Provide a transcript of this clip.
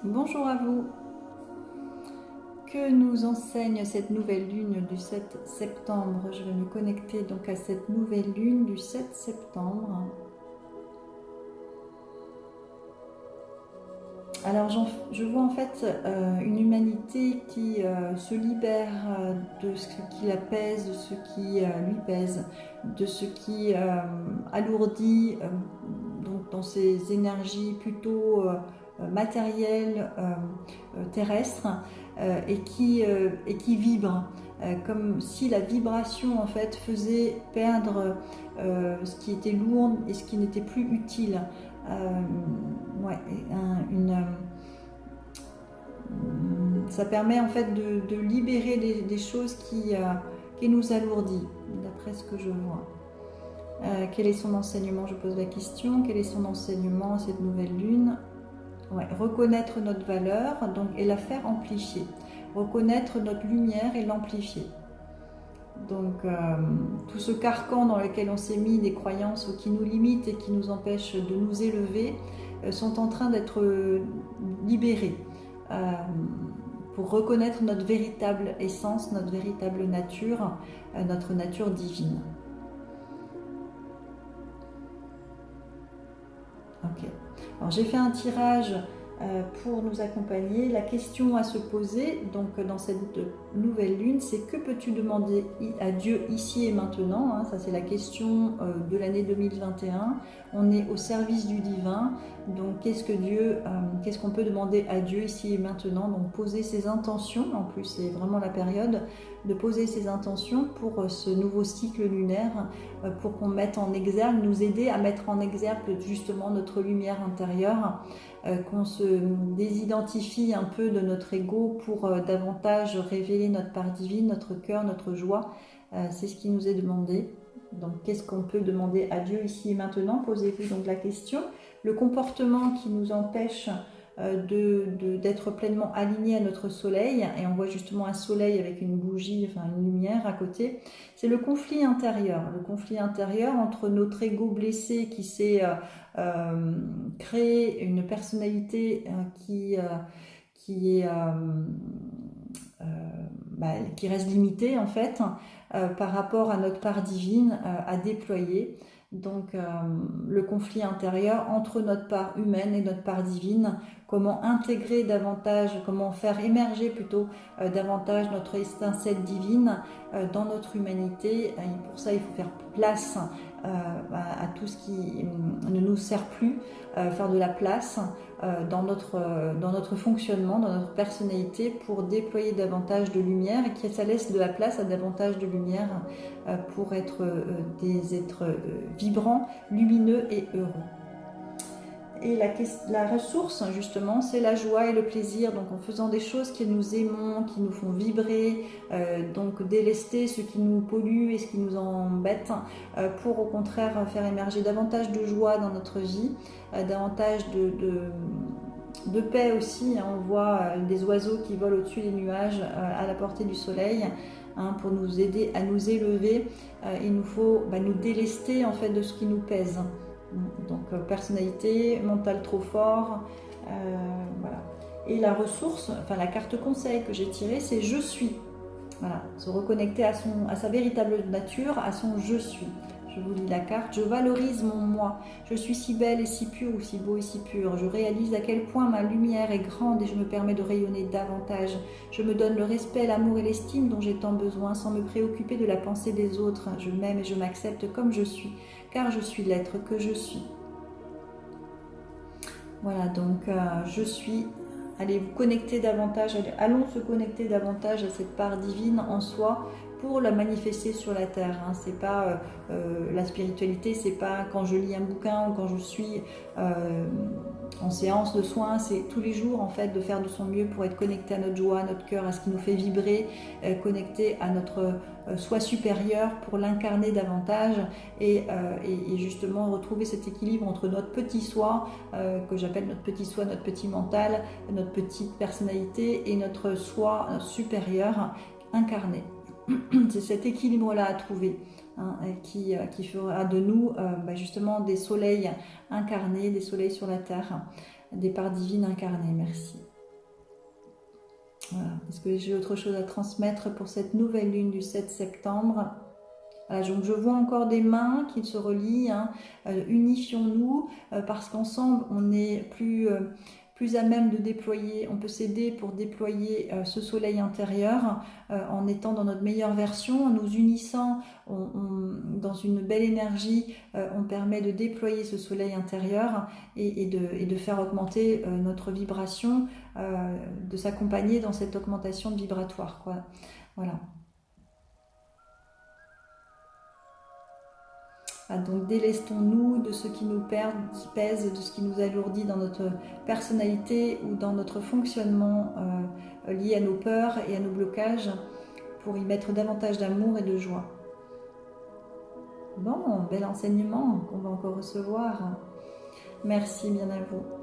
Bonjour à vous. Que nous enseigne cette nouvelle lune du 7 septembre? Je vais me connecter donc à cette nouvelle lune du 7 septembre. Alors je vois en fait une humanité qui se libère de ce qui la pèse, de ce qui lui pèse, de ce qui alourdit donc dans ses énergies plutôt matérielles, terrestres, et qui vibre. Comme si la vibration en fait faisait perdre ce qui était lourd et ce qui n'était plus utile. Ouais, ça permet en fait de libérer des choses qui nous alourdit, d'après ce que je vois. Quel est son enseignement? Je pose la question. Quel est son enseignement à cette nouvelle lune? Ouais, reconnaître notre valeur donc, et la faire amplifier. Reconnaître notre lumière et l'amplifier. Donc tout ce carcan dans lequel on s'est mis, des croyances qui nous limitent et qui nous empêchent de nous élever, sont en train d'être libérés pour reconnaître notre véritable essence, notre véritable nature, notre nature divine. Ok. Alors j'ai fait un tirage pour nous accompagner. La question à se poser donc dans cette nouvelle lune, c'est que peux-tu demander à Dieu ici et maintenant, hein, ça c'est la question de l'année 2021. On est au service du divin, donc qu'est-ce qu'on peut demander à Dieu ici et maintenant? Donc poser ses intentions, en plus c'est vraiment la période de poser ses intentions pour ce nouveau cycle lunaire, pour qu'on mette en exergue, nous aider à mettre en exergue justement notre lumière intérieure, qu'on se désidentifie un peu de notre ego pour davantage révéler notre part divine, notre cœur, notre joie. C'est ce qui nous est demandé. Donc qu'est-ce qu'on peut demander à Dieu ici et maintenant? Posez-vous donc la question. Le comportement qui nous empêche d'être pleinement aligné à notre soleil, et on voit justement un soleil avec une bougie, enfin une lumière à côté, c'est le conflit intérieur entre notre ego blessé qui s'est créé une personnalité qui est qui reste limitée en fait par rapport à notre part divine à déployer. Donc le conflit intérieur entre notre part humaine et notre part divine, comment intégrer davantage, comment faire émerger plutôt davantage notre étincelle divine dans notre humanité. Et pour ça, il faut faire place à tout ce qui ne nous sert plus, faire de la place dans notre fonctionnement, dans notre personnalité, pour déployer davantage de lumière et que ça laisse de la place à davantage de lumière pour être des êtres vibrants, lumineux et heureux. Et la ressource, justement, c'est la joie et le plaisir. Donc, en faisant des choses que nous aimons, qui nous font vibrer, donc délester ce qui nous pollue et ce qui nous embête, pour au contraire faire émerger davantage de joie dans notre vie, davantage de paix aussi. On voit des oiseaux qui volent au-dessus des nuages à la portée du soleil. Pour nous aider à nous élever, il nous faut nous délester en fait de ce qui nous pèse. Donc personnalité, mental trop fort, voilà. Et la ressource, enfin la carte conseil que j'ai tirée, c'est je suis. Voilà, se reconnecter à sa véritable nature, à son je suis. Je vous lis la carte. Je valorise mon moi. Je suis si belle et si pure, ou si beau et si pur. Je réalise à quel point ma lumière est grande et je me permets de rayonner davantage. Je me donne le respect, l'amour et l'estime dont j'ai tant besoin sans me préoccuper de la pensée des autres. Je m'aime et je m'accepte comme je suis, car je suis l'être que je suis. Voilà, donc je suis. Allez vous connecter davantage, allons se connecter davantage à cette part divine en soi pour la manifester sur la terre. Hein. C'est pas la spiritualité, c'est pas quand je lis un bouquin ou quand je suis en séance de soins, c'est tous les jours en fait de faire de son mieux pour être connecté à notre joie, à notre cœur, à ce qui nous fait vibrer, connecté à notre soi supérieur pour l'incarner davantage et justement retrouver cet équilibre entre notre petit soi, que j'appelle notre petit soi, notre petit mental, notre petite personnalité et notre soi supérieur incarné. C'est cet équilibre-là à trouver, hein, qui fera de nous justement des soleils incarnés, des soleils sur la terre, des parts divines incarnées. Merci. Voilà. Est-ce que j'ai autre chose à transmettre pour cette nouvelle lune du 7 septembre? Voilà, donc je vois encore des mains qui se relient, hein. Unifions-nous, parce qu'ensemble on est plus à même de déployer, on peut s'aider pour déployer ce soleil intérieur en étant dans notre meilleure version, en nous unissant dans une belle énergie, on permet de déployer ce soleil intérieur et de faire augmenter notre vibration, de s'accompagner dans cette augmentation vibratoire, quoi. Voilà. Ah, donc délestons-nous de ce qui nous pèse, de ce qui nous alourdit dans notre personnalité ou dans notre fonctionnement lié à nos peurs et à nos blocages pour y mettre davantage d'amour et de joie. Bon, bel enseignement qu'on va encore recevoir. Merci bien à vous.